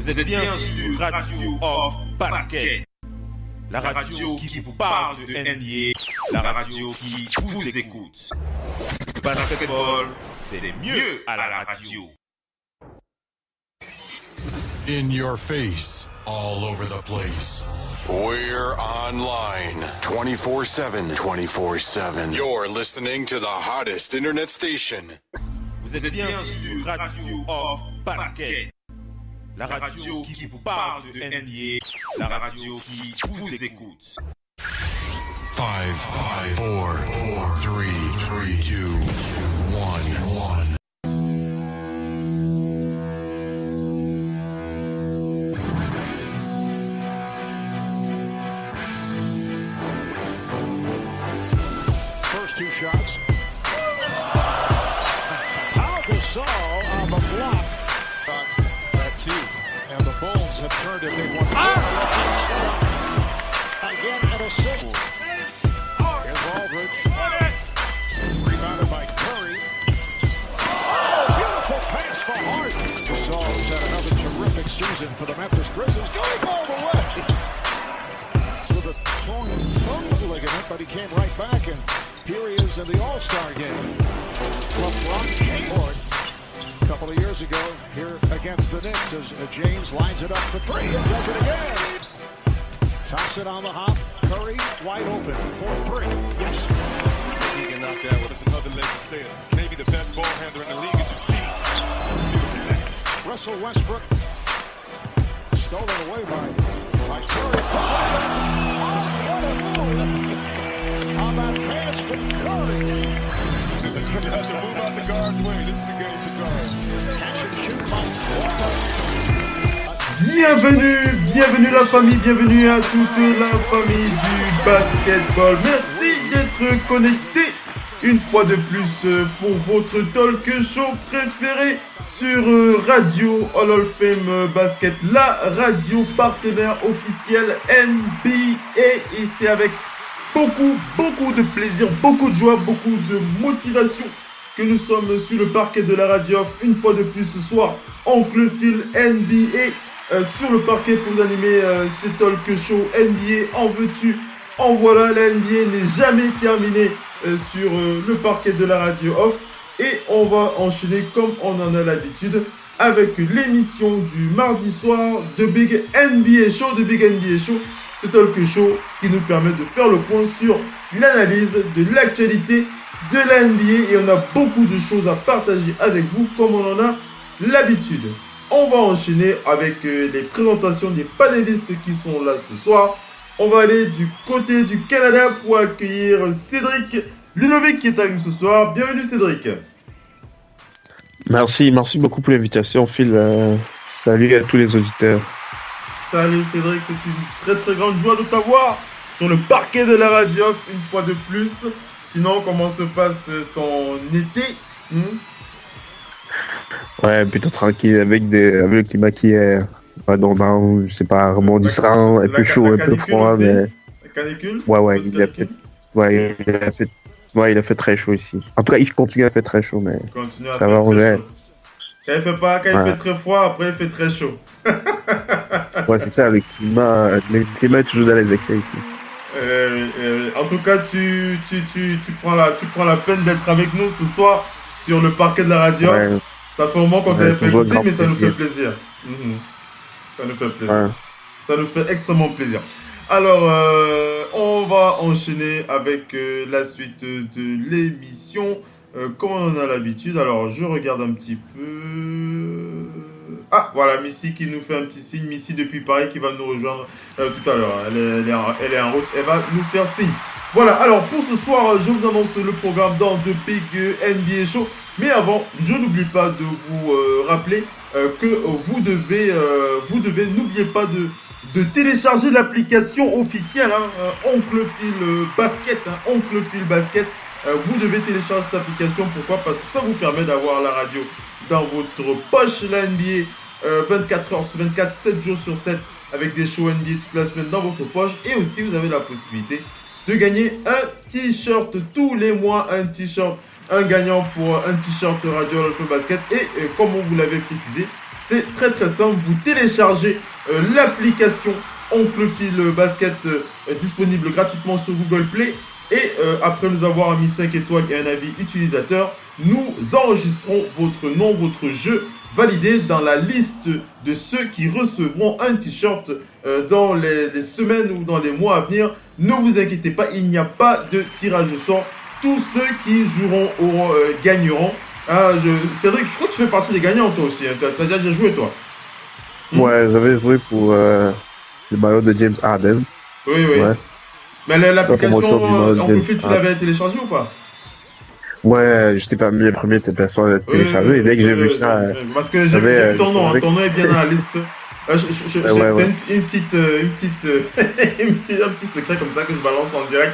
Vous êtes bien sur Radio Off Basket, la radio qui vous parle de NBA, la radio qui vous écoute. Basketball, c'est mieux à la radio. In your face, all over the place. We're online 24/7. 24/7. You're listening to the hottest internet station. Vous êtes bien sur Radio Off Basket, la radio qui vous parle de NBA, la radio qui vous écoute. 5, 4, 3, 2, 1. Two shots. Pau Gasol on the block. That two. And the Bulls have turned it. They won. Again at a single. Here's Aldridge. Rebounded by Curry. Oh, beautiful pass for Harden. Gasol has had another terrific season for the Memphis Grizzlies. Going all the way. With a torn thumb ligament, but he came right back and here he is in the All-Star game. LeBron James, a couple of years ago, here against the Knicks, as James lines it up for three and does it again. Toss it on the hop. Curry wide open for three. Yes. He can knock that. Well, that's another leg to say it. Maybe the best ball handler in the league, as you see. Russell Westbrook stolen away by Curry. On that pass to Curry. You have to move out the guard's way. This is a game for guards. Catch and shoot by Walker. Bienvenue la famille, bienvenue à toute la famille du basketball. Merci d'être connectés une fois de plus pour votre talk show préféré sur Radio Hall of Fame Basket, la radio partenaire officielle NBA. Et c'est avec beaucoup de plaisir, beaucoup de joie, beaucoup de motivation que nous sommes sur le parquet de la radio une fois de plus ce soir. Oncle Phil NBA sur le parquet pour vous animer ces talk show NBA. En veux-tu, en voilà, la NBA n'est jamais terminée sur le parquet de la radio off. Et on va enchaîner comme on en a l'habitude avec l'émission du mardi soir de Big NBA Show, ce talk show qui nous permet de faire le point sur l'analyse de l'actualité de la NBA. Et on a beaucoup de choses à partager avec vous comme on en a l'habitude. On va enchaîner avec les présentations des panélistes qui sont là ce soir. On va aller du côté du Canada pour accueillir Cédric Lunovic qui est avec nous ce soir. Bienvenue Cédric. Merci beaucoup pour l'invitation, Phil. Salut à tous les auditeurs. Salut Cédric, c'est une très grande joie de t'avoir sur le parquet de la radio une fois de plus. Sinon, comment se passe ton été Ouais, plutôt tranquille avec le climat qui est redondant, je sais pas, rebondissant, un peu chaud, un peu froid, aussi. mais... La canicule il a fait très chaud ici. En tout cas, il continue à faire très chaud, mais ça va, on est... Quand il fait très froid, après il fait très chaud. Ouais, c'est ça, le climat est toujours dans les excès ici. En tout cas, tu prends la peine d'être avec nous ce soir sur le parquet de la radio. Ouais. Ça fait un moment qu'on t'avait fait écouter, mais ça nous fait plaisir. Ça nous fait plaisir. Ouais. Ça nous fait extrêmement plaisir. Alors, on va enchaîner avec la suite de l'émission. Comme on en a l'habitude, alors je regarde un petit peu. Ah, voilà, Missy qui nous fait un petit signe. Missy depuis Paris qui va nous rejoindre tout à l'heure. Elle est en route, elle va nous faire signe. Voilà, alors pour ce soir, je vous annonce le programme dans The Big NBA Show. Mais avant, je n'oublie pas de vous rappeler que vous devez, n'oubliez pas de télécharger l'application officielle Oncle Phil Basket, Oncle Phil Basket. Vous devez télécharger cette application. Pourquoi ? Parce que ça vous permet d'avoir la radio dans votre poche, la NBA 24 heures sur 24, 7 jours sur 7, avec des shows NBA toute la semaine dans votre poche. Et aussi, vous avez la possibilité de gagner un t-shirt tous les mois, un gagnant pour un t-shirt Radio Hall of Fame Basket. Et comme on vous l'avait précisé, c'est très très simple. Vous téléchargez l'application Oncle Phil Basket disponible gratuitement sur Google Play. Et après nous avoir mis 5 étoiles et un avis utilisateur, nous enregistrons votre nom, votre jeu validé dans la liste de ceux qui recevront un t-shirt dans les semaines ou dans les mois à venir. Ne vous inquiétez pas, il n'y a pas de tirage au sort. Tous ceux qui joueront gagneront. Cédric, je crois que tu fais partie des gagnants toi aussi. Hein. Tu as déjà joué toi? Ouais, j'avais joué pour le maillot de James Harden. Oui. Ouais. Mais l'application Oncle Phil, tu Ah. l'avais téléchargée ou pas? Ouais, j'étais parmi les premières personnes à télécharger. Et dès que j'ai vu ça, parce que j'ai j'avais, vu ton nom, ton nom est bien dans la liste. Je Ouais. fais un petit secret comme ça que je balance en direct.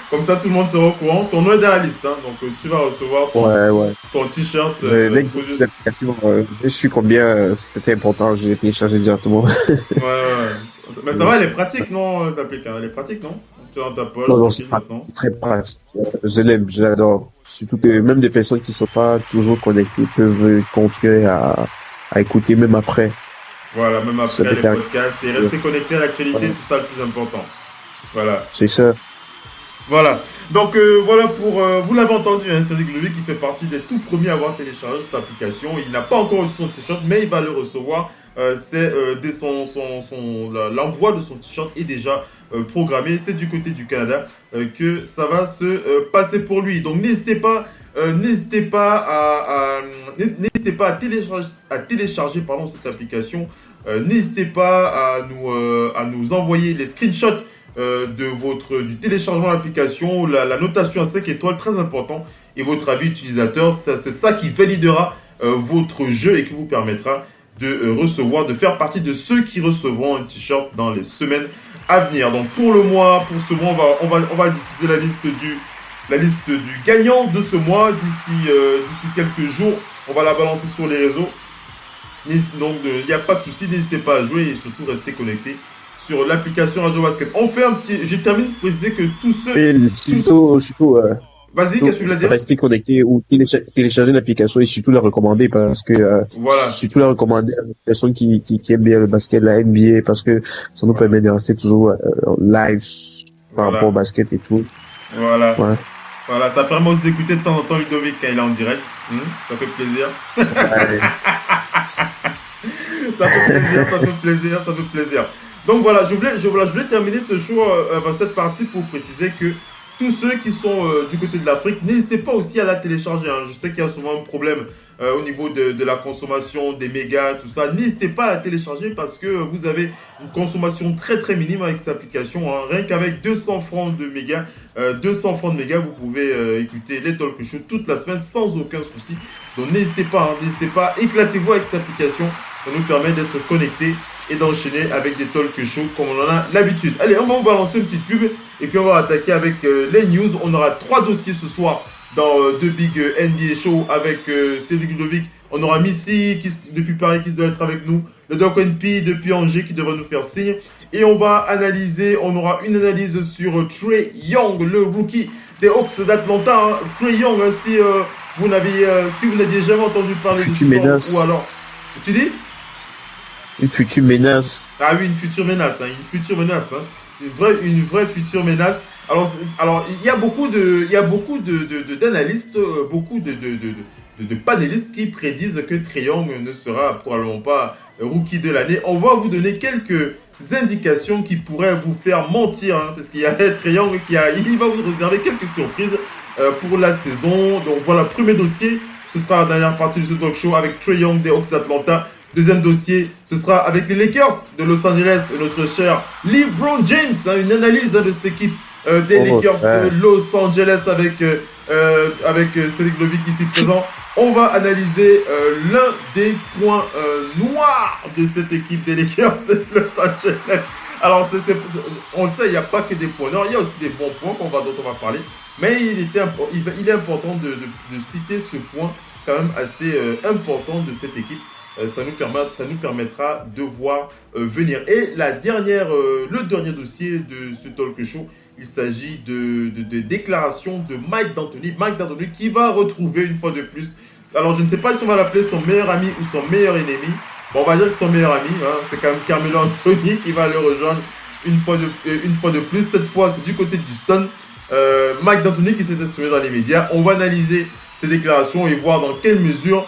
Comme ça, tout le monde sera au courant. Ton nom est dans la liste, hein, donc tu vas recevoir ton t-shirt. Dès que j'ai vu l'application, je suis combien c'était important, j'ai téléchargé directement. Ouais. Mais ça va, elle est pratique, non, l'application? Elle est pratique, non? Tu es dans ta poche. Non, c'est très pratique. Je l'aime, je l'adore. Surtout que même des personnes qui sont pas toujours connectées peuvent continuer à écouter même après. Voilà, même après les podcasts. Et rester connecté à l'actualité, c'est ça le plus important. Voilà. C'est ça. Voilà. Donc voilà pour vous l'avez entendu, hein, Cédric Levé qui fait partie des tout premiers à avoir téléchargé cette application. Il n'a pas encore reçu son t-shirt, mais il va le recevoir. Dès l'envoi de son t-shirt est déjà programmé. C'est du côté du Canada que ça va se passer pour lui. Donc n'hésitez pas à télécharger cette application. N'hésitez pas à nous envoyer les screenshots du téléchargement de l'application, la notation à 5 étoiles, très important, et votre avis utilisateur. C'est ça qui validera votre jeu et qui vous permettra de faire partie de ceux qui recevront un t-shirt dans les semaines à venir. Donc pour ce mois, on va diffuser la liste du gagnant de ce mois d'ici quelques jours. On va la balancer sur les réseaux. Donc il n'y a pas de souci, n'hésitez pas à jouer et surtout restez connectés sur l'application Radio Basket. On fait un petit... Je termine pour préciser que tous ceux... Et surtout vas-y, qu'est-ce que tu voulais dire? Rester connecté ou télécharger l'application et surtout la recommander parce que surtout la recommander à une personne qui aime bien le basket, la NBA, parce que ça nous permet de rester toujours live par rapport au basket et tout. Voilà. Voilà, ça permet aussi d'écouter de temps en temps Ludovic quand il est en direct. Ça fait plaisir. Ça fait plaisir. Donc voilà, je voulais terminer cette partie pour préciser que tous ceux qui sont du côté de l'Afrique, n'hésitez pas aussi à la télécharger. Hein. Je sais qu'il y a souvent un problème au niveau de la consommation, des mégas, tout ça. N'hésitez pas à la télécharger parce que vous avez une consommation très très minime avec cette application. Hein. Rien qu'avec 200 francs de mégas, vous pouvez écouter les talk shows toute la semaine sans aucun souci. Donc n'hésitez pas, éclatez-vous avec cette application. Ça nous permet d'être connectés et d'enchaîner avec des talk shows comme on en a l'habitude. Allez, on va balancer une petite pub et puis on va attaquer avec les news. On aura 3 dossiers ce soir dans The Big NBA Show avec Cédric Ludovic. On aura Missy depuis Paris qui doit être avec nous, le Doc NP depuis Angers qui devrait nous faire signe. Et on aura une analyse sur Trae Young, le rookie des Hawks d'Atlanta. Hein. Trae Young, hein, si vous n'aviez jamais entendu parler de lui, ou alors, tu dis? Une future menace. Ah oui, une future menace. Hein. Une vraie future menace. Alors, il y a beaucoup d'analystes, beaucoup de panélistes qui prédisent que Trae Young ne sera probablement pas rookie de l'année. On va vous donner quelques indications qui pourraient vous faire mentir, hein, parce qu'il y a Trae Young il va vous réserver quelques surprises pour la saison. Donc voilà, premier dossier, ce sera la dernière partie de ce talk show avec Trae Young des Hawks d'Atlanta. Deuxième dossier, ce sera avec les Lakers de Los Angeles, notre cher LeBron James, hein, une analyse de cette équipe des Lakers de Los Angeles avec Cédric Levic ici présent. On va analyser l'un des points noirs de cette équipe des Lakers de Los Angeles. Alors, on le sait, il n'y a pas que des points noirs, il y a aussi des bons points dont on va parler. Mais il est important de citer ce point quand même assez important de cette équipe. Ça nous permettra de voir venir. Et le dernier dossier de ce talk show, il s'agit de déclaration de Mike D'Antoni. Mike D'Antoni qui va retrouver une fois de plus. Alors je ne sais pas si on va l'appeler son meilleur ami ou son meilleur ennemi. Bon, on va dire que son meilleur ami, hein, c'est quand même Carmelo Anthony qui va le rejoindre une fois de plus. Cette fois, c'est du côté du Stone. Mike D'Antoni qui s'est exprimé dans les médias. On va analyser ses déclarations et voir dans quelle mesure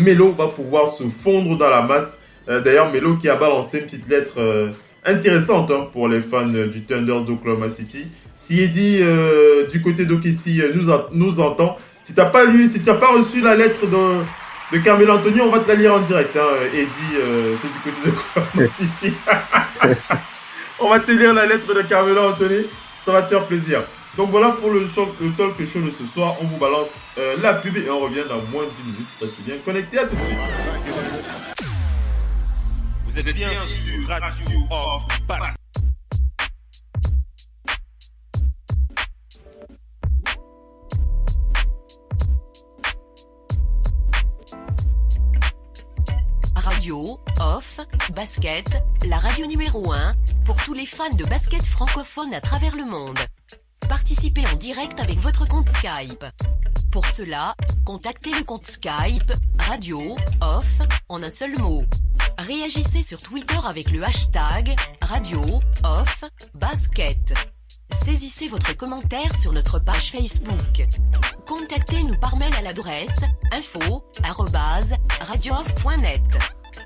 Melo va pouvoir se fondre dans la masse. D'ailleurs, Melo qui a balancé une petite lettre intéressante hein, pour les fans du Thunder d'Oklahoma City. Si Eddie du côté d'OKC nous entend, si tu n'as pas reçu la lettre de Carmelo Anthony, on va te la lire en direct. Hein. Eddie, c'est du côté d'Oklahoma City. On va te lire la lettre de Carmelo Anthony, ça va te faire plaisir. Donc voilà pour le talk show de ce soir. On vous balance la pub et on revient dans moins de 10 minutes. Restez bien connectés, à tout de suite. Vous êtes bien sur Radio Off Basket. Radio Off Basket, la radio numéro 1 pour tous les fans de basket francophone à travers le monde. Participez en direct avec votre compte Skype. Pour cela, contactez le compte Skype Radio Off en un seul mot. Réagissez sur Twitter avec le hashtag Radio Off Basket. Saisissez votre commentaire sur notre page Facebook. Contactez-nous par mail à l'adresse info@radiooff.net.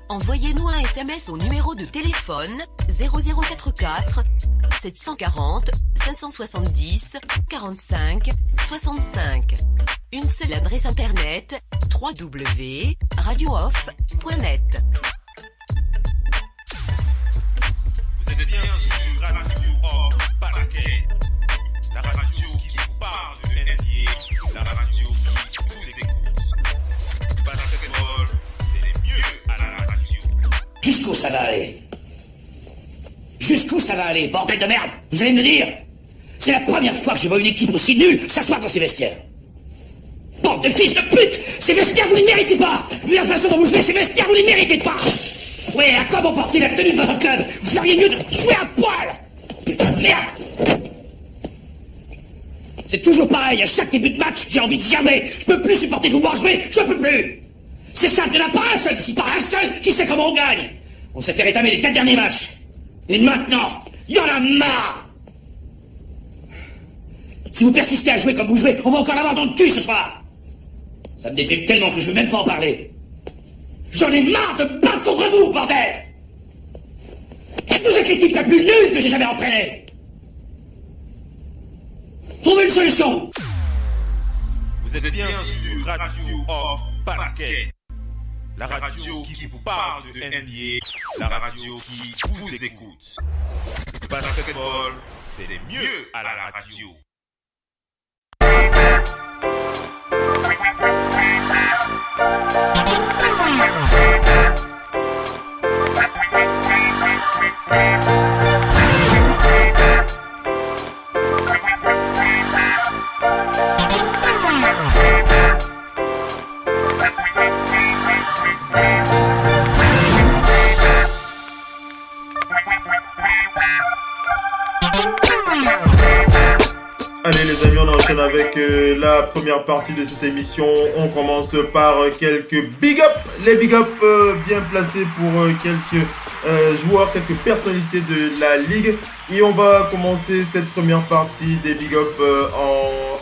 Envoyez-nous un SMS au numéro de téléphone 0044 740 570 45 65. Une seule adresse internet www.radiooff.net. Vous êtes bien sur Radio Off Basket, la radio qui vous parle de NBA, la radio qui vous écoute. Basketball, c'est les mieux à la radio. Jusqu'où ça va aller? Jusqu'où ça va aller, bordel de merde? Vous allez me le dire? C'est la première fois que je vois une équipe aussi nulle s'asseoir dans ces vestiaires. Bande de fils de pute! Ces vestiaires, vous ne les méritez pas! Vu la façon dont vous jouez, ces vestiaires, vous ne les méritez pas! Ouais, à quoi vous portez la tenue de votre club? Vous feriez mieux de jouer à poil! Putain de merde! C'est toujours pareil, à chaque début de match, j'ai envie de jammer! Je peux plus supporter de vous voir jouer, je peux plus! C'est simple, il n'y en a pas un seul ici, pas un seul qui sait comment on gagne! On s'est fait rétamer les 4 derniers matchs! Et maintenant, il y en a marre! Si vous persistez à jouer comme vous jouez, on va encore l'avoir dans le cul ce soir! Ça me déprime tellement que je veux même pas en parler! J'en ai marre de me battre contre vous, bordel! Vous êtes l'équipe la plus nulle que j'ai jamais entraînée! Trouvez une solution! Vous êtes bien sur Radio Off Basket, la radio qui vous parle de NBA, la radio qui vous écoute. Basketball, c'est les mieux à la radio. Allez les amis, on enchaîne avec la première partie de cette émission. On commence par quelques big up. Les big up bien placés pour quelques joueurs, quelques personnalités de la ligue. Et on va commencer cette première partie des big up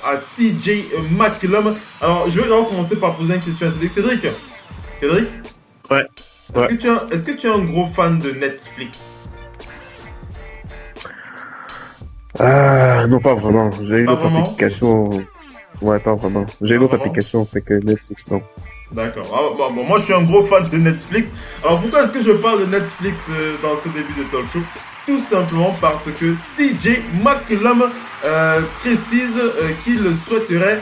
à CJ McCollum. Alors je vais d'abord commencer par poser une question à Cédric. Cédric? Ouais. Est-ce que tu es un gros fan de Netflix? Non, pas vraiment. J'ai une autre application. Ouais, pas vraiment. J'ai une autre application, fait que Netflix, non. D'accord. Bon, moi, je suis un gros fan de Netflix. Alors, pourquoi est-ce que je parle de Netflix dans ce début de talk show? Tout simplement parce que CJ McCollum précise qu'il souhaiterait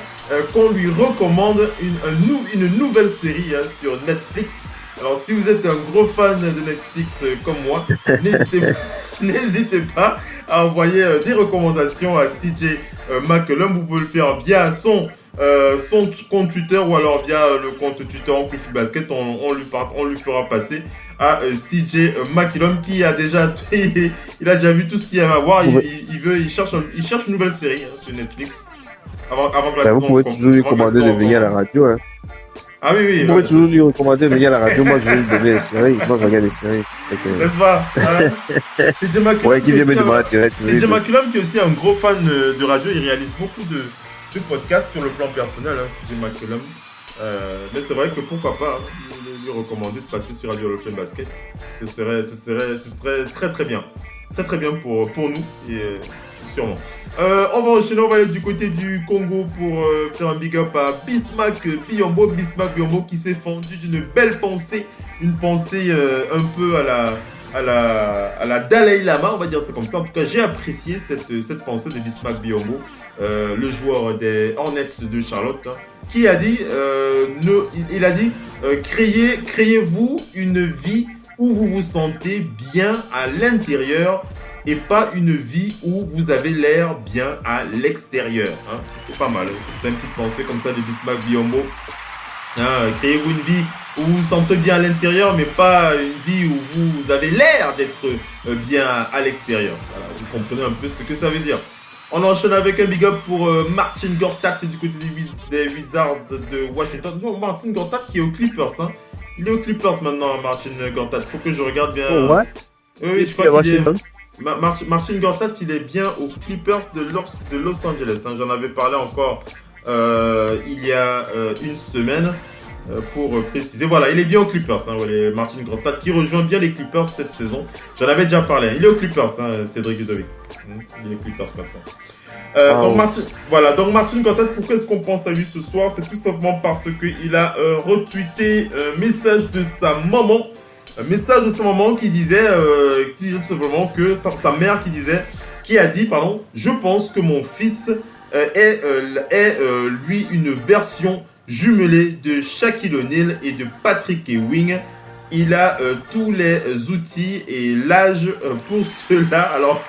qu'on lui recommande une nouvelle série sur Netflix. Alors, si vous êtes un gros fan de Netflix comme moi, n'hésitez pas à envoyer des recommandations à CJ McCollum. Vous pouvez le faire via son compte Twitter ou alors via le compte Twitter Oncle Phil Basket. On lui fera passer à CJ McCollum qui a déjà il a déjà vu tout ce qu'il y a à voir. Il cherche une nouvelle série sur Netflix. Avant que vous pouvez toujours lui commander de venir à la radio. Hein. Ah oui. Vous pouvez toujours lui recommander de venir à la radio. Moi, je vais lui donner des séries. Moi, je regarde des séries. N'est-ce pas? CJ McCollum. Ouais, qui vient me demander direct. CJ McCollum qui est aussi un gros fan de radio. Il réalise beaucoup de podcasts sur le plan personnel, CJ McCollum. Mais c'est vrai que pourquoi pas lui recommander de passer sur Radio Hall of Fame Basket. Ce serait très très bien. Très très bien pour nous et sûrement. On va enchaîner, on va aller du côté du Congo pour faire un big up à Bismack Biyombo. Bismack Biyombo qui s'est fendu d'une belle pensée, une pensée un peu à la Dalai Lama, on va dire ça comme ça. En tout cas, j'ai apprécié cette pensée de Bismack Biyombo, le joueur des Hornets de Charlotte, qui a dit, il a dit, créez-vous une vie où vous vous sentez bien à l'intérieur et pas une vie où vous avez l'air bien à l'extérieur. C'est pas mal, c'est une petite pensée comme ça de Bismack Biyombo. Créez-vous une vie où vous vous sentez bien à l'intérieur, mais pas une vie où vous avez l'air d'être bien à l'extérieur. Voilà, vous comprenez un peu ce que ça veut dire. On enchaîne avec un big up pour Marcin Gortat du côté des Wizards de Washington. Donc, Marcin Gortat qui est aux Clippers. Il est aux Clippers maintenant, Marcin Gortat. Faut que je regarde bien. Oh, ouais. Oui, je crois qu'il est... Marcin Gortat, il est bien aux Clippers de Los Angeles. J'en avais parlé encore il y a une semaine. Pour préciser, voilà, il est bien aux Clippers, Marcin Gortat qui rejoint bien les Clippers cette saison. J'en avais déjà parlé, il est aux Clippers, Cédric Ludovic. Il est aux Clippers maintenant. Donc Marcin Gortat, pourquoi est-ce qu'on pense à lui ce soir? C'est tout simplement parce qu'il a retweeté un message de sa maman. Un message de sa maman qui disait tout simplement que sa mère qui a dit, je pense que mon fils est lui une version jumelé de Shaquille O'Neal et de Patrick Ewing. Il a tous les outils et l'âge pour cela. Alors,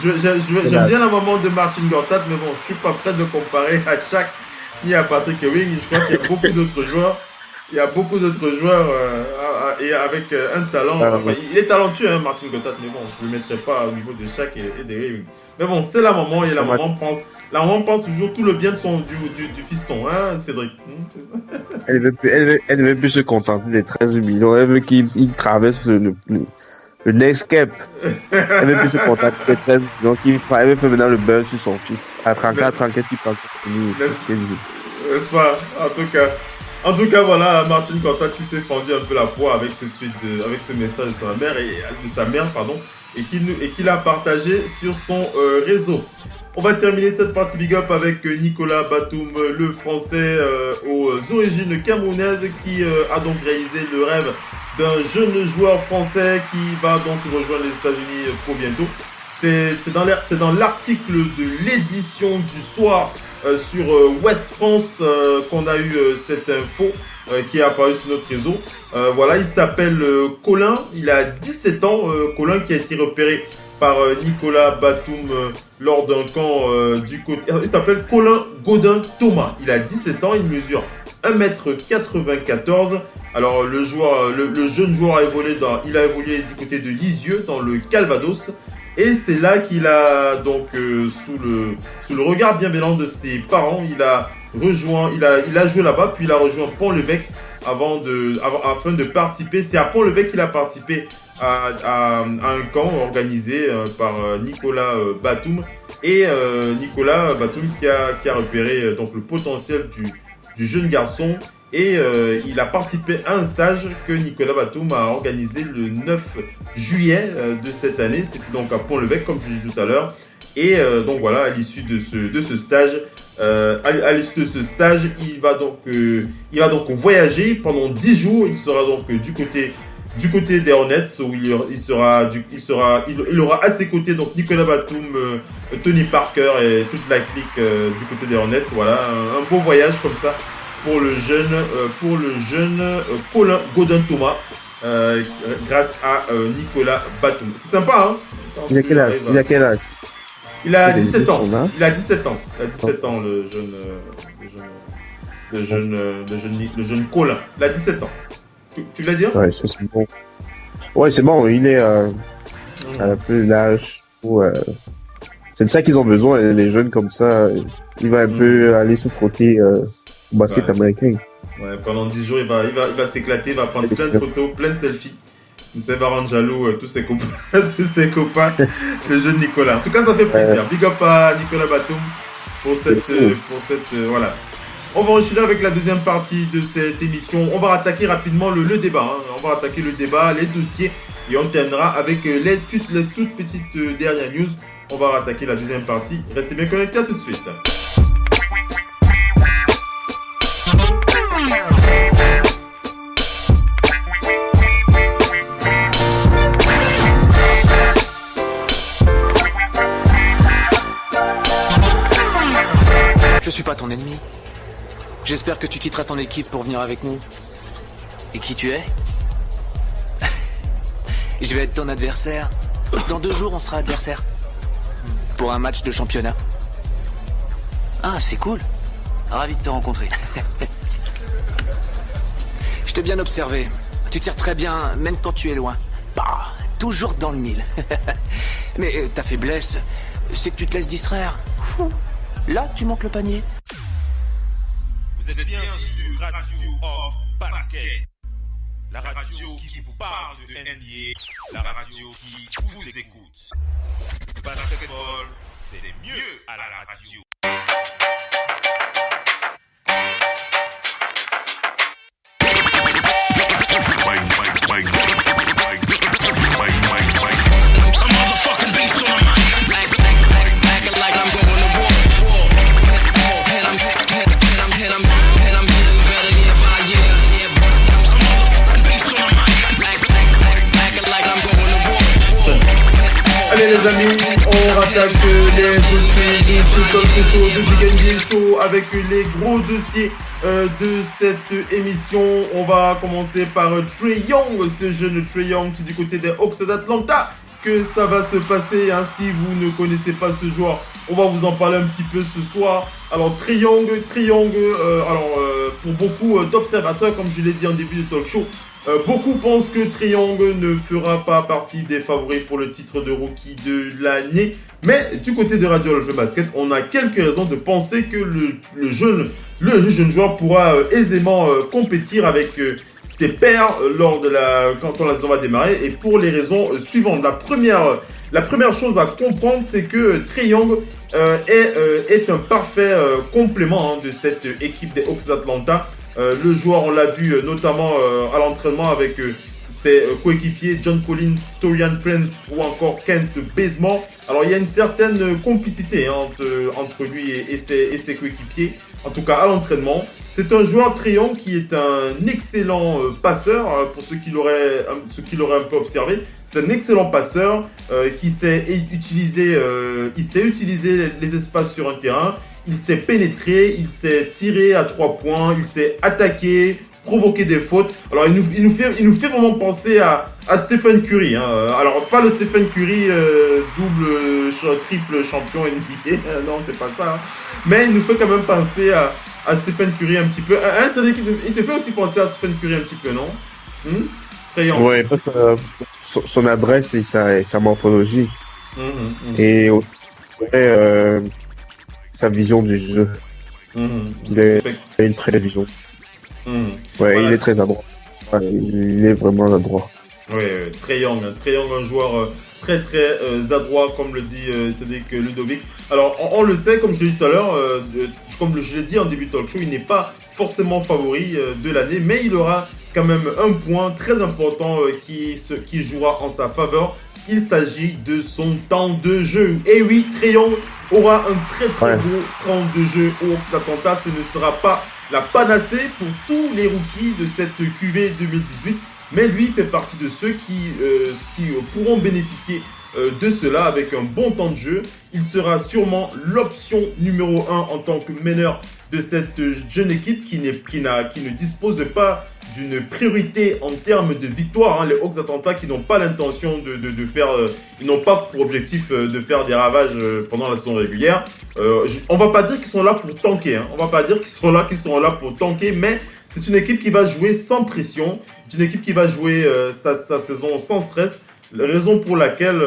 j'aime bien la maman de Marcin Gortat, mais bon, je suis pas prêt de comparer à Shaq ni à Patrick Ewing. Je crois qu'il y a beaucoup d'autres joueurs. Il y a beaucoup d'autres joueurs et avec un talent. Enfin, il est talentueux, Marcin Gortat, mais bon, je ne le mettrai pas au niveau de Shaq et de Ewing. Mais bon, c'est la maman et la maman pense toujours tout le bien de du fiston, Cédric. Elle ne veut plus se contenter des 13 millions. Elle veut qu'il traverse le next cap. Elle veut plus se contenter des 13 millions. Elle veut faire maintenant le buzz sur son fils. À 34 ans, qu'est-ce qu'il parle? N'est-ce pas? En tout cas, voilà, Marcin Gortat qui s'est fendu un peu la poire avec ce tweet, avec ce message de sa mère, et qu'il a partagé sur son réseau. On va terminer cette partie big up avec Nicolas Batum, le français aux origines camerounaises, qui a donc réalisé le rêve d'un jeune joueur français qui va donc rejoindre les États-Unis pour bientôt. C'est dans l'article de l'édition du soir sur West France qu'on a eu cette info qui est apparue sur notre réseau. Voilà, il s'appelle Colin, il a 17 ans, Colin qui a été repéré par Nicolas Batum lors d'un camp du côté... Il s'appelle Colin Godin Thomas, il a 17 ans, il mesure 1m94. Alors le jeune joueur a évolué du côté de Lisieux dans le Calvados. Et c'est là qu'il a donc sous le regard bienveillant de ses parents, il a joué là-bas, puis il a rejoint Pont-l'Évêque afin de participer. C'est à Pont-l'Évêque qu'il a participé à un camp organisé par Nicolas Batum. Et Nicolas Batum qui a repéré donc le potentiel du jeune garçon. Et il a participé à un stage que Nicolas Batum a organisé le 9 juillet de cette année. C'était donc à Pont-l'Évêque, comme je l'ai dit tout à l'heure. Et donc voilà, à l'issue de ce stage, il va donc voyager pendant 10 jours. Il sera donc du côté des Hornets, où il aura à ses côtés donc Nicolas Batum, Tony Parker et toute la clique du côté des Hornets. Voilà, un beau voyage comme ça pour le jeune Colin Godin Thomas, grâce à Nicolas Batum. C'est sympa, Il a quel âge? Il a 17 ans. Il a 17 ans. Il a 17 ans, le jeune Colin. Il a 17 ans. Tu l'as dit? Ouais, c'est bon. Ouais, c'est bon. Il est un peu l'âge où... c'est de ça qu'ils ont besoin, les jeunes comme ça. Il va un peu aller se frotter au basket américain. Ouais, pendant 10 jours, il va s'éclater, il va prendre plein de photos, plein de selfies. Il va rendre jaloux tous ses copains, le jeune Nicolas. En tout cas, ça fait plaisir. Big up à Nicolas Batum pour cette voilà. On va enchaîner avec la deuxième partie de cette émission. On va attaquer rapidement le débat. On va attaquer le débat, les dossiers, et on terminera avec les toutes petites dernières news. On va attaquer la deuxième partie. Restez bien connectés, à tout de suite. Je suis pas ton ennemi. J'espère que tu quitteras ton équipe pour venir avec nous. Et qui tu es? Je vais être ton adversaire. Dans 2 jours, on sera adversaire. Pour un match de championnat. Ah, c'est cool. Ravi de te rencontrer. Je t'ai bien observé. Tu tires très bien, même quand tu es loin. Bah, toujours dans le mille. Mais ta faiblesse, c'est que tu te laisses distraire. Là, tu manques le panier. Vous êtes bien sur Radio Off Basket. La radio qui vous parle de NBA. La radio qui vous écoute. Basketball, c'est mieux à la radio. Allez les amis, on rattaque les dossiers du Show avec les gros dossiers de cette émission. On va commencer par Trae Young, ce jeune Trae Young qui du côté des Hawks d'Atlanta. Que ça va se passer, hein, si vous ne connaissez pas ce joueur, on va vous en parler un petit peu ce soir. Alors Trae Young, pour beaucoup d'observateurs, comme je l'ai dit en début de talk show, beaucoup pensent que Trae Young ne fera pas partie des favoris pour le titre de rookie de l'année. Mais du côté de Radio Off Basket, on a quelques raisons de penser que le jeune joueur pourra aisément compétir avec ses pairs quand la saison va démarrer. Et pour les raisons suivantes. La première chose à comprendre, c'est que Trae Young est un parfait complément de cette équipe des Hawks d'Atlanta. Le joueur, on l'a vu notamment à l'entraînement avec ses coéquipiers John Collins, Taurean Prince ou encore Kent Bazemore. Alors il y a une certaine complicité entre lui et ses coéquipiers, en tout cas à l'entraînement. C'est un joueur Trae Young qui est un excellent passeur, pour ceux qui l'auraient un peu observé. C'est un excellent passeur qui sait utiliser les espaces sur un terrain. Il sait pénétrer, il sait tirer à 3 points, il sait attaquer, provoquer des fautes. Alors il nous fait vraiment penser à Stephen Curry. Alors pas le Stephen Curry triple champion NBA, non c'est pas ça. Mais il nous fait quand même penser à Stephen Curry un petit peu. Il te fait aussi penser à Stephen Curry un petit peu, non? Ouais, son adresse et sa morphologie. Et aussi, sa vision du jeu. Il a une très belle vision. Voilà. Il est très adroit. Il est vraiment adroit. Oui, Trae Young, un joueur très adroit, comme le dit Cédric Ludovic. Alors, on le sait, comme je l'ai dit tout à l'heure, comme je l'ai dit en début de talk show, il n'est pas forcément favori de l'année, mais il aura quand même un point très important qui jouera en sa faveur. Il s'agit de son temps de jeu. Et oui, Trae Young aura un très gros temps de jeu au Atlanta. Ce ne sera pas la panacée pour tous les rookies de cette QV 2018. Mais lui fait partie de ceux qui pourront bénéficier de cela avec un bon temps de jeu. Il sera sûrement l'option numéro 1 en tant que meneur de cette jeune équipe qui ne dispose pas d'une priorité en termes de victoire. Les Hawks d'Atlanta qui n'ont pas l'intention de faire, ils n'ont pas pour objectif de faire des ravages pendant la saison régulière. On va pas dire qu'ils sont là pour tanker. On va pas dire qu'ils sont là pour tanker, mais c'est une équipe qui va jouer sans pression. C'est une équipe qui va jouer sa saison sans stress. La raison pour laquelle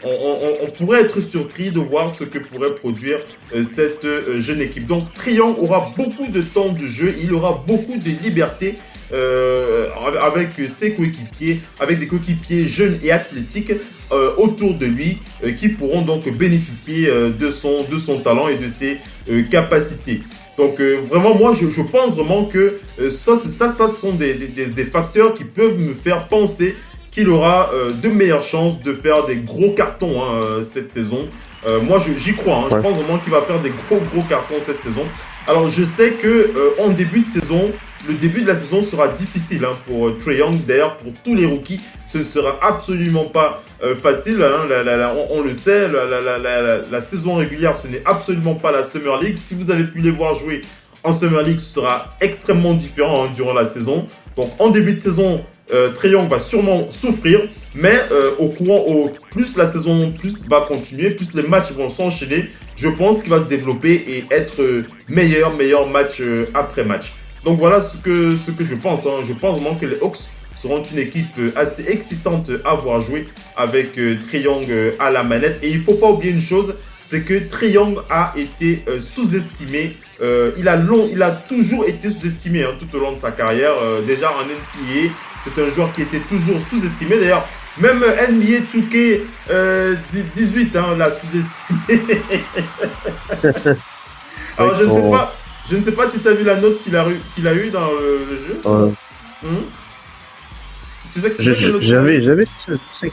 on pourrait être surpris de voir ce que pourrait produire cette jeune équipe. Donc Trae Young aura beaucoup de temps de jeu, il aura beaucoup de liberté avec ses coéquipiers, avec des coéquipiers jeunes et athlétiques autour de lui qui pourront donc bénéficier de son talent et de ses capacités. Donc vraiment moi je pense vraiment que ça sont des facteurs qui peuvent me faire penser qu'il aura de meilleures chances de faire des gros cartons cette saison. Moi j'y crois, je pense vraiment qu'il va faire des gros cartons cette saison. Alors je sais que en début de saison, le début de la saison sera difficile pour Trae Young. D'ailleurs pour tous les rookies, ce ne sera absolument pas facile. On le sait, la saison régulière ce n'est absolument pas la Summer League. Si vous avez pu les voir jouer en Summer League, ce sera extrêmement différent durant la saison. Donc en début de saison, Trae Young va sûrement souffrir, mais plus la saison va continuer, plus les matchs vont s'enchaîner, je pense qu'il va se développer et être meilleur match après match. Donc voilà ce que je pense. Je pense vraiment que les Hawks seront une équipe assez excitante à voir jouer avec Trae Young à la manette. Et il ne faut pas oublier une chose, c'est que Trae Young a été sous-estimé. Il a toujours été sous-estimé tout au long de sa carrière. Déjà en NCAA, c'est un joueur qui était toujours sous-estimé. D'ailleurs, même NBA 2K 18 l'a sous-estimé. Alors je ne sais pas si tu as vu la note qu'il a eu dans le jeu. Tu sais que j'avais c'est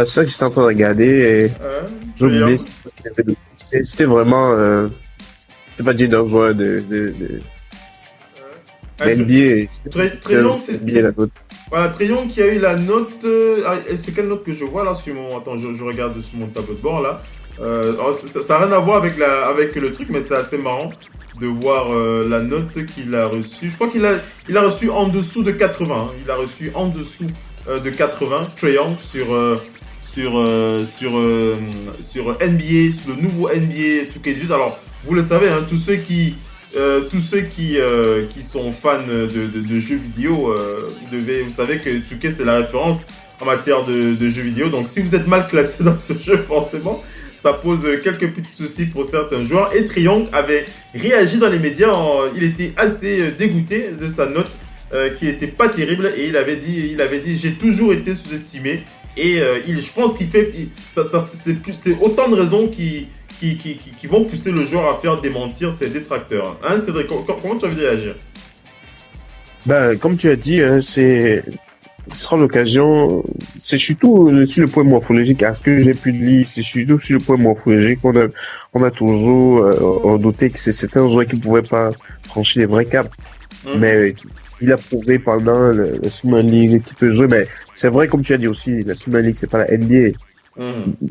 ça que j'étais en train de regarder et c'était vraiment c'est pas dire d'un joueur de NBA. Trae Young, c'est la note. Voilà, Trae Young qui a eu la note. C'est quelle note que je vois là sur mon. Attends, je regarde sur mon tableau de bord là. Ça n'a rien à voir avec le truc, mais c'est assez marrant de voir la note qu'il a reçue. Je crois qu'il a reçu en dessous de 80. Il a reçu en dessous de 80, Trae Young sur NBA, sur le nouveau NBA 2K18. Alors, vous le savez, tous ceux qui sont fans de jeux vidéo, vous savez que 2K c'est la référence en matière de jeux vidéo. Donc si vous êtes mal classé dans ce jeu, forcément, ça pose quelques petits soucis pour certains joueurs. Et Trae Young avait réagi dans les médias, il était assez dégoûté de sa note qui était pas terrible et il avait dit j'ai toujours été sous-estimé et je pense qu'il fait c'est autant de raisons qui vont pousser le joueur à faire démentir ses détracteurs. Cédric, comment tu as envie de réagir? Comme tu as dit, ce sera l'occasion, c'est surtout sur le point morphologique, à ce que j'ai pu lire, c'est surtout sur le point morphologique, on a toujours noté que c'est un joueur qui ne pouvait pas franchir les vrais caps. Mais il a prouvé pendant la Summer League qu'il peut jouer, mais c'est vrai, comme tu as dit aussi, la Summer League, c'est pas la NBA.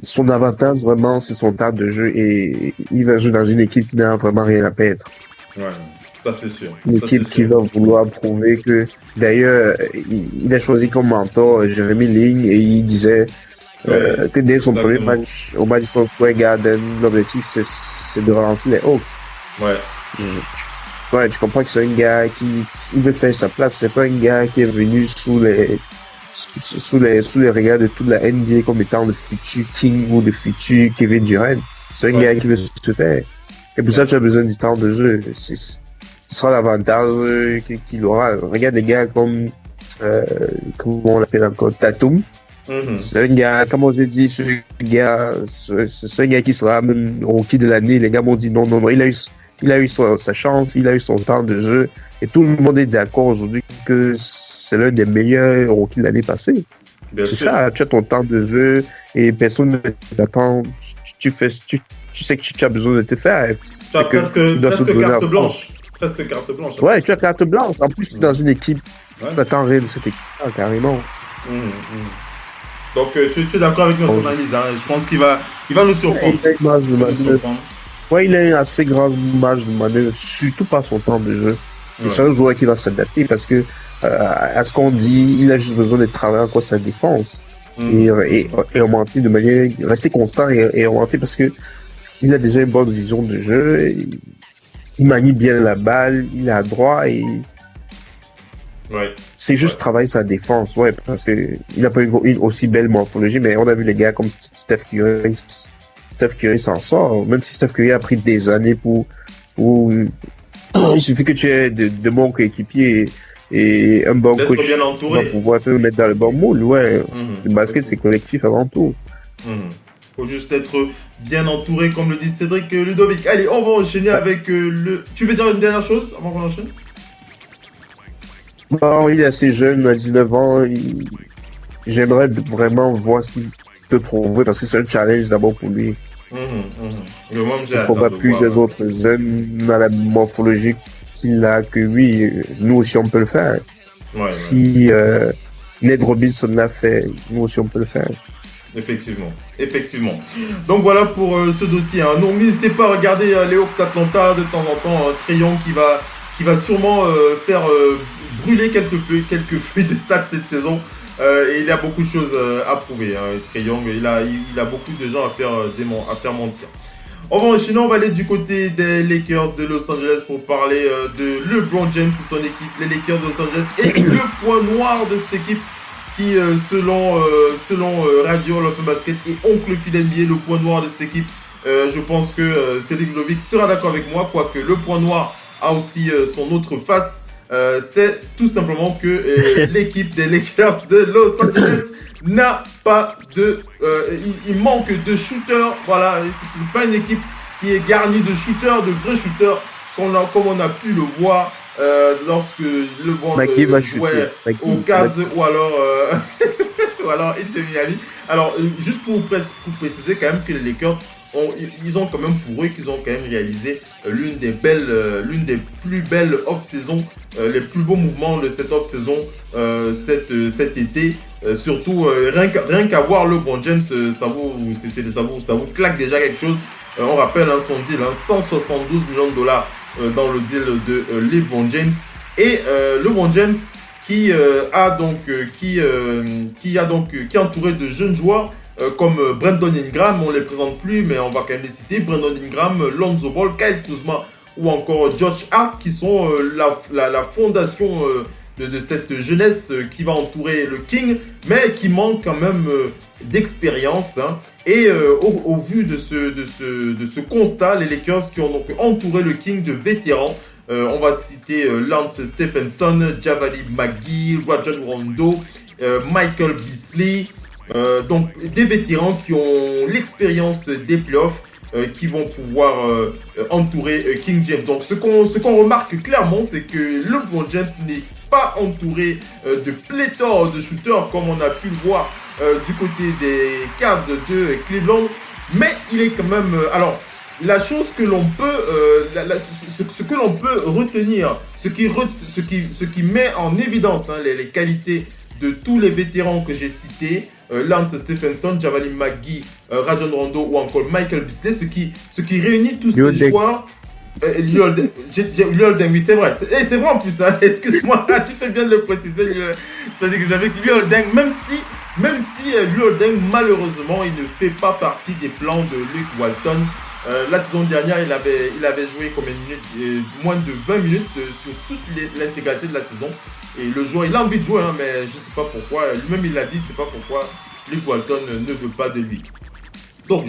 Son avantage vraiment c'est son temps de jeu et il va jouer dans une équipe qui n'a vraiment rien à perdre. Ouais, ça c'est sûr. Une équipe qui va vouloir prouver que d'ailleurs il a choisi comme mentor Jeremy Lin et il disait que dès son premier match au Madison Square Garden, l'objectif c'est de relancer les Hawks. Ouais, tu comprends que c'est un gars qui veut faire sa place, c'est pas un gars qui est venu sous les regards de toute la NBA comme étant le futur King ou le futur Kevin Durant. C'est un gars qui veut se faire. Et pour ça, tu as besoin du temps de jeu. Ce sera l'avantage qu'il aura. Regarde des gars comme, comment on l'appelle encore, Tatum. C'est un gars, comme on s'est dit, c'est un gars qui sera même rookie de l'année. Les gars m'ont dit non, il a eu sa chance, il a eu son temps de jeu. Et tout le monde est d'accord aujourd'hui que c'est l'un des meilleurs rookies de l'année passée. C'est ça, tu as ton temps de jeu et personne ne t'attend. Tu sais que tu as besoin de te faire. Tu as presque carte blanche. Presque carte blanche. Ouais, tu as carte blanche. En plus, tu es dans une équipe. Tu attends rien de cette équipe-là, carrément. Donc, tu es d'accord avec notre analyse. Je pense qu'il va nous surprendre. Ouais, il a une assez grande marge de manœuvre, surtout par son temps de jeu. C'est un joueur qui va s'adapter parce que, à ce qu'on dit, il a juste besoin de travailler encore sa défense et augmenter de manière, rester constant et augmenter parce que il a déjà une bonne vision de jeu, il manie bien la balle, il est adroit et Ouais. C'est juste travailler sa défense, ouais, parce que il n'a pas une aussi belle morphologie, mais on a vu les gars comme Steph Curry. Steph Curry s'en sort, même si Steph Curry a pris des années pour il suffit que tu aies de bons coéquipiers et un bon coach bien entouré. Va pouvoir te mettre dans le bon moule, ouais. Le basket, c'est collectif avant tout. Faut juste être bien entouré, comme le dit Cédric Ludovic. Allez, on va enchaîner avec le... Tu veux dire une dernière chose avant qu'on enchaîne? Bon, il est assez jeune, à 19 ans. J'aimerais vraiment voir ce qu'il peut prouver, parce que c'est un challenge d'abord pour lui. Il ne faut pas plusieurs autres jeunes à la morphologie qu'il a que lui. Nous aussi, on peut le faire. Ouais, si Ned Robinson l'a fait, nous aussi, on peut le faire. Effectivement. Donc voilà pour ce dossier. Donc n'hésitez pas à regarder les Hawks d'Atlanta de temps en temps. Trae Young qui va sûrement faire brûler quelques feuilles de stats cette saison. Et il y a beaucoup de choses à prouver. Trae Young, il a beaucoup de gens à faire mentir. On va enchaîner, on va aller du côté des Lakers de Los Angeles pour parler de LeBron James et son équipe, les Lakers de Los Angeles. Et le point noir de cette équipe qui, selon Radio Hall of Basket et Oncle Phil NBA, le point noir de cette équipe, je pense que Cédric Ludovic sera d'accord avec moi, quoique le point noir a aussi son autre face. C'est tout simplement que l'équipe des Lakers de Los Angeles n'a pas de... il manque de shooters. Voilà, c'est pas une équipe qui est garnie de shooters, de vrais shooters, comme on a pu le voir lorsque LeBron jouait au Cavs ou alors Inter Miami. Alors, juste pour préciser quand même que les Lakers ils ont quand même prouvé qu'ils ont quand même réalisé l'une des plus belles off-saison, les plus beaux mouvements de cette off-saison cet été. Surtout, rien qu'à voir LeBron James, ça vous claque déjà quelque chose. On rappelle son deal, 172 millions de dollars dans le deal de LeBron James. Et LeBron James qui est entouré de jeunes joueurs comme Brandon Ingram, on ne les présente plus, mais on va quand même les citer. Brandon Ingram, Lonzo Ball, Kyle Kuzma ou encore Josh Hart, qui sont la fondation de cette jeunesse qui va entourer le King, mais qui manque quand même d'expérience. Et au vu de ce constat, les Lakers qui ont donc entouré le King de vétérans, on va citer Lance Stephenson, Javale McGee, Rajon Rondo, Michael Beasley. Donc des vétérans qui ont l'expérience des playoffs, qui vont pouvoir entourer King James. Donc ce qu'on remarque clairement, c'est que LeBron James n'est pas entouré de pléthore de shooters comme on a pu le voir du côté des Cavs de Cleveland, mais il est quand même... alors la chose que l'on peut, ce que l'on peut retenir, ce qui met en évidence les qualités de tous les vétérans que j'ai cités, Lance Stephenson, Javale McGee, Rajon Rondo ou encore Michael Beasley, ce qui réunit tous ces joueurs. Luol Deng, oui, c'est vrai. C'est vrai en plus, excuse-moi, tu fais bien de le préciser. C'est-à-dire que j'avais Luol Deng, même si Luol Deng, malheureusement, il ne fait pas partie des plans de Luke Walton. La saison dernière, il avait joué combien de minutes, moins de 20 minutes sur toute l'intégralité de la saison. Et le joueur, il a envie de jouer, mais je ne sais pas pourquoi. Lui-même, il l'a dit, c'est pas pourquoi Luke Walton ne veut pas de lui. Donc,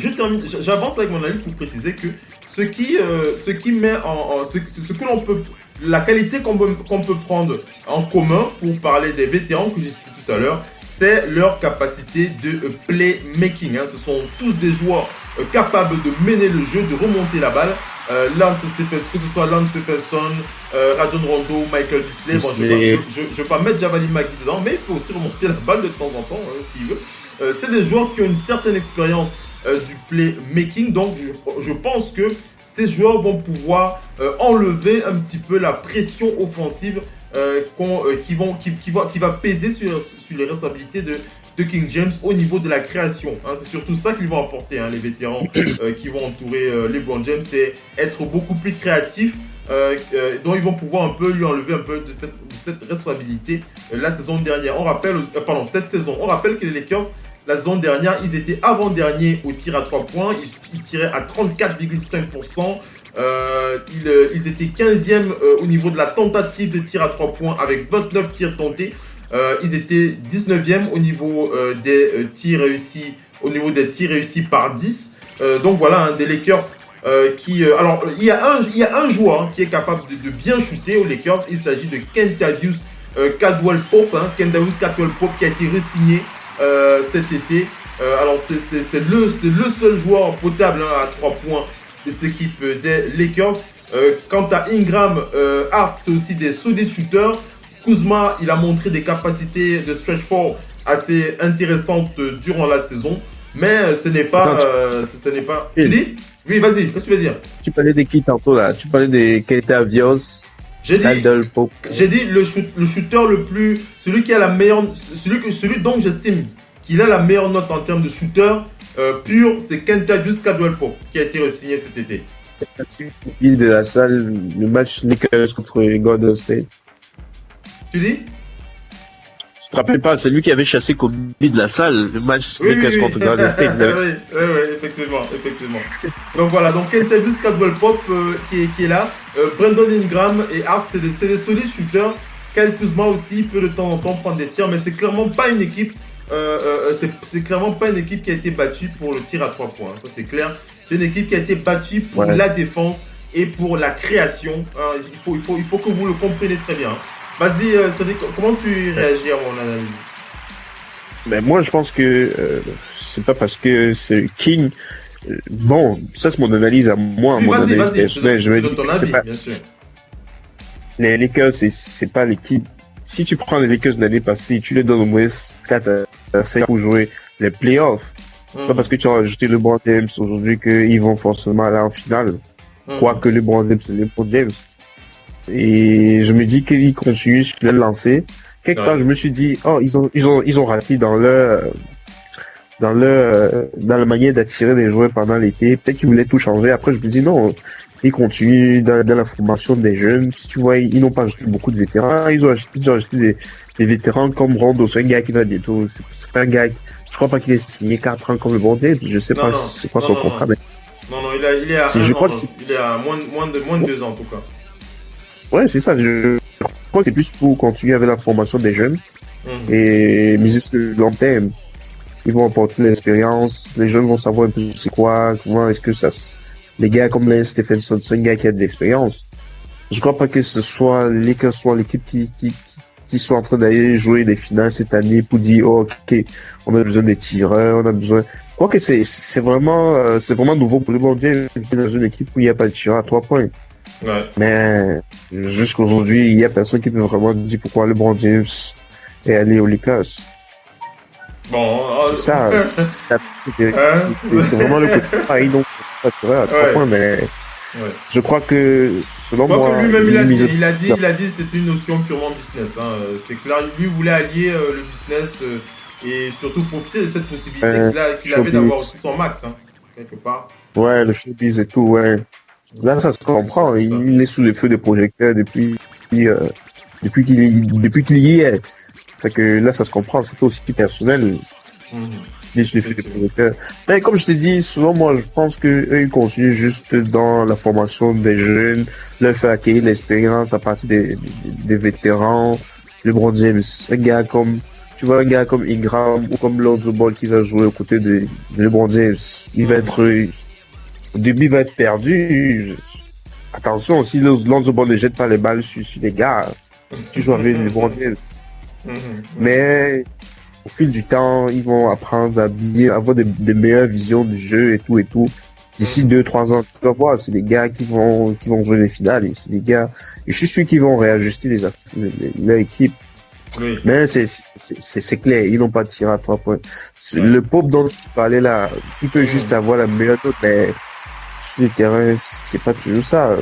j'avance avec mon avis pour préciser que ce qui met ce que l'on peut, la qualité qu'on peut prendre en commun pour parler des vétérans que j'ai cités tout à l'heure, c'est leur capacité de playmaking. Ce sont tous des joueurs capables de mener le jeu, de remonter la balle. Que ce soit Lance Stephenson, Rajon Rondo, Michael Beasley. Bon, je ne vais pas mettre Javale McGee dedans, mais il peut aussi remonter la balle de temps en temps s'il veut. C'est des joueurs qui ont une certaine expérience du playmaking, donc je pense que ces joueurs vont pouvoir enlever un petit peu la pression offensive qui va peser sur les responsabilités de King James au niveau de la création. C'est surtout ça qu'ils vont apporter, les vétérans qui vont entourer LeBron James, c'est être beaucoup plus créatifs, dont ils vont pouvoir un peu lui enlever un peu de cette responsabilité. La saison dernière, cette saison, on rappelle que les Lakers, la saison dernière, ils étaient avant-derniers au tir à 3 points. Ils tiraient à 34,5%. Ils étaient 15e au niveau de la tentative de tir à 3 points avec 29 tirs tentés. Ils étaient 19e au niveau des tirs réussis, par 10. Donc voilà, des Lakers alors il y a un joueur qui est capable de bien shooter aux Lakers. Il s'agit de Kentavious Caldwell-Pope, qui a été re-signé cet été. Alors c'est le seul joueur potable à 3 points de cette équipe des Lakers. Quant à Ingram, Hart, c'est aussi des solides shooters. Kuzma, il a montré des capacités de stretch four assez intéressantes durant la saison, mais ce n'est pas. Tu dis ? Oui, vas-y, qu'est-ce que tu veux dire ? Tu parlais de qui tantôt là ? Tu parlais de Kentavious. J'ai dit le shooter le plus, celui qui a la meilleure, celui dont j'estime qu'il a la meilleure note en termes de shooter pur, c'est Kentavious Caldwell-Pope qui a été re-signé cet été. De la salle, le match Lakers contre Golden State. Tu dis ? Je te rappelle pas, c'est lui qui avait chassé Kobe de la salle, le match Lakers contre Golden State. Oui, effectivement. Donc voilà, donc Kentavious Caldwell-Pope qui est là. Brandon Ingram et Hart, c'est des solides shooters. Kyle Kuzma aussi peut de temps en temps prendre des tirs, mais c'est clairement pas une équipe. C'est clairement pas une équipe qui a été battue pour le tir à 3 points. Ça c'est clair. C'est une équipe qui a été battue pour la défense et pour la création. Il faut que vous le compreniez très bien. Vas-y, Sadiq, comment tu réagis à mon analyse ? Ben moi, je pense que c'est pas parce que c'est King. Bon, ça c'est mon analyse à moi, oui, mon analyse personnelle. Je donne ton avis, pas, bien sûr. Les Lakers, c'est pas l'équipe. Si tu prends les Lakers de l'année passée, tu les donnes au moins 4 à 5 pour jouer les playoffs. C'est pas parce que tu as rajouté LeBron James aujourd'hui qu'ils vont forcément aller en finale. Quoique LeBron James, c'est LeBron James. Et je me dis qu'ils continuent sur le lancer. Quelque part, je me suis dit, ils ont raté dans la manière d'attirer des joueurs pendant l'été. Peut-être qu'ils voulaient tout changer. Après, je me dis non, ils continuent dans la formation des jeunes. Si tu vois, ils n'ont pas ajouté beaucoup de vétérans. Ils ont ajouté des vétérans comme Rondo. C'est un gars qui va bientôt, c'est pas un gars, je crois pas qu'il est signé 4 ans comme le bon James. Je sais pas c'est quoi son contrat, mais. Non, il est à il est à moins de 2 ans en tout cas. Ouais, c'est ça. Je crois que c'est plus pour continuer avec la formation des jeunes et miser sur le long terme. Ils vont apporter l'expérience. Les jeunes vont savoir un peu c'est quoi, comment est-ce que ça. Les gars comme Lance Stephenson, c'est un gars qui a de l'expérience. Je crois pas que ce soit l'équipe qui soit en train d'aller jouer des finales cette année pour dire ok, on a besoin des tireurs, on a besoin. Je crois que c'est vraiment nouveau pour le monde dans une équipe où il n'y a pas de tireur à 3 points. Ouais. Mais jusqu'aujourd'hui, il y a personne qui peut vraiment dire pourquoi LeBron James est allé aux Lakers. Bon, c'est ça. C'est vraiment le côté pareil, donc à 3 points, mais je crois que selon moi, lui-même il a dit que c'était une notion purement business. C'est clair, lui voulait allier le business et surtout profiter de cette possibilité qu'il avait d'avoir aussi son max, quelque part. Ouais, le showbiz et tout, ouais. Là, ça se comprend. Il est sous les feux des projecteurs depuis qu'il y est. Fait que là, ça se comprend. C'est aussi personnel. Il est sous les feux des projecteurs. Mais comme je t'ai dit, selon moi, je pense que eux, ils continuent juste dans la formation des jeunes, leur faire acquérir l'expérience à partir des vétérans. LeBron James, un gars comme Ingram ou comme Lonzo Ball qui va jouer aux côtés de LeBron James. Il va être au début, il va être perdu. Attention, si Lonzo Ball ne jette pas les balles sur les gars, tu joues avec les LeBron James. Mais au fil du temps, ils vont apprendre à avoir des meilleures visions du jeu et tout. D'ici 2-3 ans, tu vas voir, c'est des gars qui vont jouer les finales. Et c'est des gars, et je suis sûr qu'ils vont réajuster leur équipe. Oui. Mais c'est clair, ils n'ont pas tiré à 3 points. Le Pope dont tu parlais là, il peut juste avoir la meilleure note, mais sur le terrain, c'est pas toujours ça.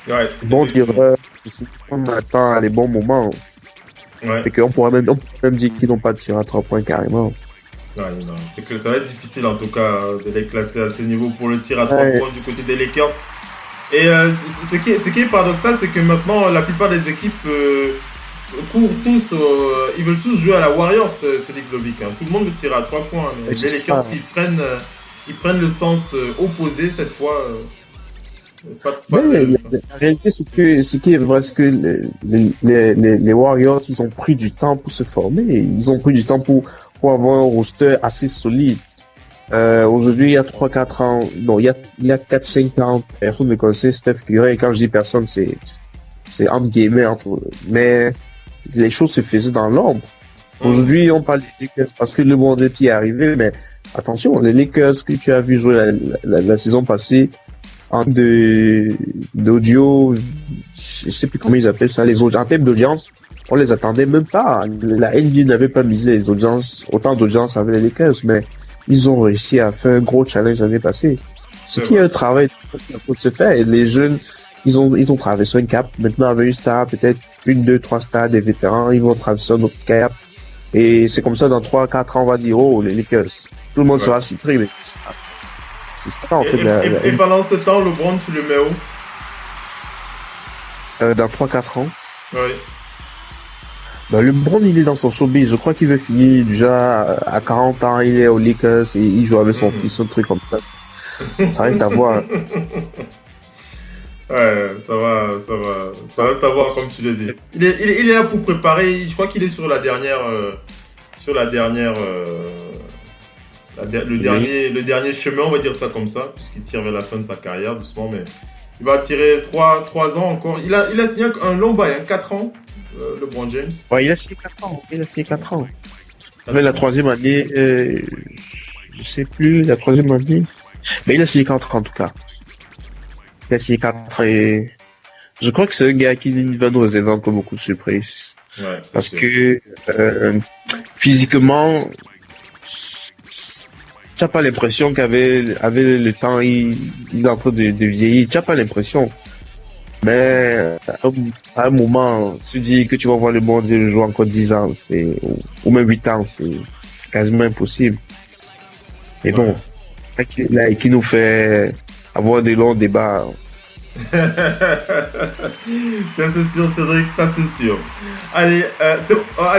Ouais. Bon tireur, on attend à les bons moments. Ouais. C'est qu'on pourrait même dire qu'ils n'ont pas tiré à 3 points carrément. Ouais, non. C'est que ça va être difficile en tout cas de les classer à ce niveau pour le tir à 3 points du côté des Lakers. Et ce qui est paradoxal, c'est que maintenant la plupart des équipes courent tous, ils veulent tous jouer à la Warriors, Cédric Lovic. Tout le monde veut tirer à 3 points. Les Lakers ils prennent le sens opposé cette fois. La réalité, c'est que les Warriors, ils ont pris du temps pour se former. Ils ont pris du temps pour avoir un roster assez solide. Aujourd'hui, il y a 3-4 ans, non, il y a 4-5 ans, personne ne connaissait Steph Curry. Et quand je dis personne, c'est entre guillemets, mais les choses se faisaient dans l'ombre. Aujourd'hui, on parle des Lakers parce que le monde est arrivé, mais attention, les Lakers que tu as vu jouer la saison passée, d'audio, je sais plus comment ils appellent ça, en termes d'audience, on les attendait même pas. La NBA n'avait pas misé les audiences, autant d'audience avec les Lakers, mais ils ont réussi à faire un gros challenge l'année passée. Ce qui est un travail qui peut se faire. Et les jeunes, ils ont traversé un cap. Maintenant, avec une star, peut-être 1, 2, 3 stars, des vétérans, ils vont traverser un autre cap. Et c'est comme ça, dans 3-4 ans, on va dire, oh, les Lakers. Tout le monde sera surpris, mais c'est ça, en fait. Et pendant ce temps, LeBron, tu le mets où? Dans 3-4 ans. Oui. Bah, LeBron, il est dans son showbiz. Je crois qu'il veut finir déjà à 40 ans, il est aux Lakers et il joue avec son fils, un truc comme ça. Ça reste à voir. Ouais, ça reste à voir comme tu le dis. Il est là pour préparer, je crois qu'il est sur le dernier chemin, on va dire ça comme ça, puisqu'il tire vers la fin de sa carrière doucement, mais il va tirer 3 ans encore. Il a signé un long bail, 4 ans, LeBron James. Ouais, il a signé 4 ans. Mais la troisième année, je sais plus, la troisième année, mais il a signé 4 ans en tout cas. Il a signé 4 et je crois que c'est un gars qui va nous réserver encore beaucoup de surprises. Ouais, parce que physiquement, tu n'as pas l'impression qu'avec le temps, il est en train de vieillir. Tu n'as pas l'impression. Mais à un moment, tu dis que tu vas voir le bon Dieu jouer encore 10 ans, ou même 8 ans, c'est quasiment impossible. Et bon, là, qui nous fait avoir des longs débats. Ça c'est sûr, Cédric, ça c'est sûr. Allez,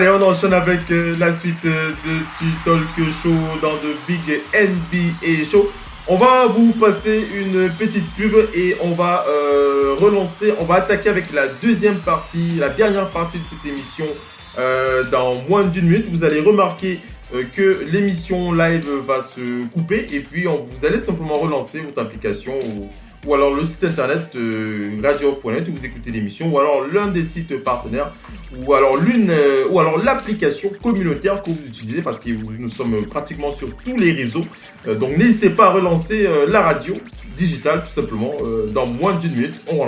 on enchaîne avec la suite du talk show dans le Big NBA Show. On va vous passer une petite pub et on va on va attaquer avec la deuxième partie, la dernière partie de cette émission dans moins d'une minute. Vous allez remarquer que l'émission live va se couper et puis vous allez simplement relancer votre application ou alors le site internet radio.net où vous écoutez l'émission, ou alors l'un des sites partenaires, ou alors l'application communautaire que vous utilisez, parce que nous sommes pratiquement sur tous les réseaux. Donc n'hésitez pas à relancer la radio digitale tout simplement. Dans moins d'une minute, on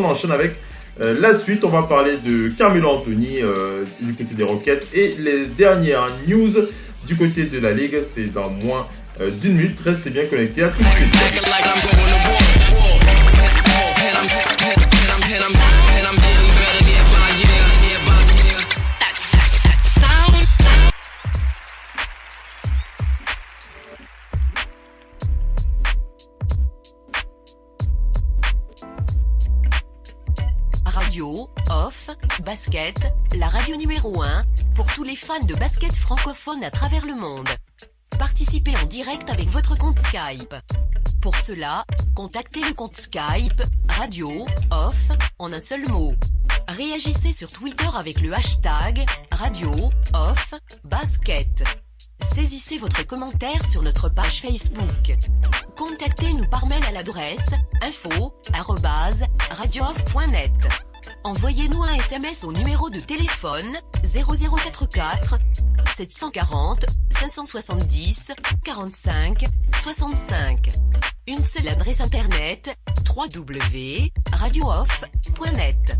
enchaîne avec la suite. On va parler de Carmelo Anthony du côté des Rockets et les dernières news du côté de la Ligue. C'est dans moins d'une minute. Restez bien connectés. À tout de suite. Radio, off, basket, la radio numéro 1 pour tous les fans de basket francophone à travers le monde. Participez en direct avec votre compte Skype. Pour cela, contactez le compte Skype Radio Off en un seul mot. Réagissez sur Twitter avec le hashtag Radio Off Basket. Saisissez votre commentaire sur notre page Facebook. Contactez-nous par mail à l'adresse info@radiooff.net. Envoyez-nous un SMS au numéro de téléphone 0044 740 570 45 65. Une seule adresse internet www.radiooff.net.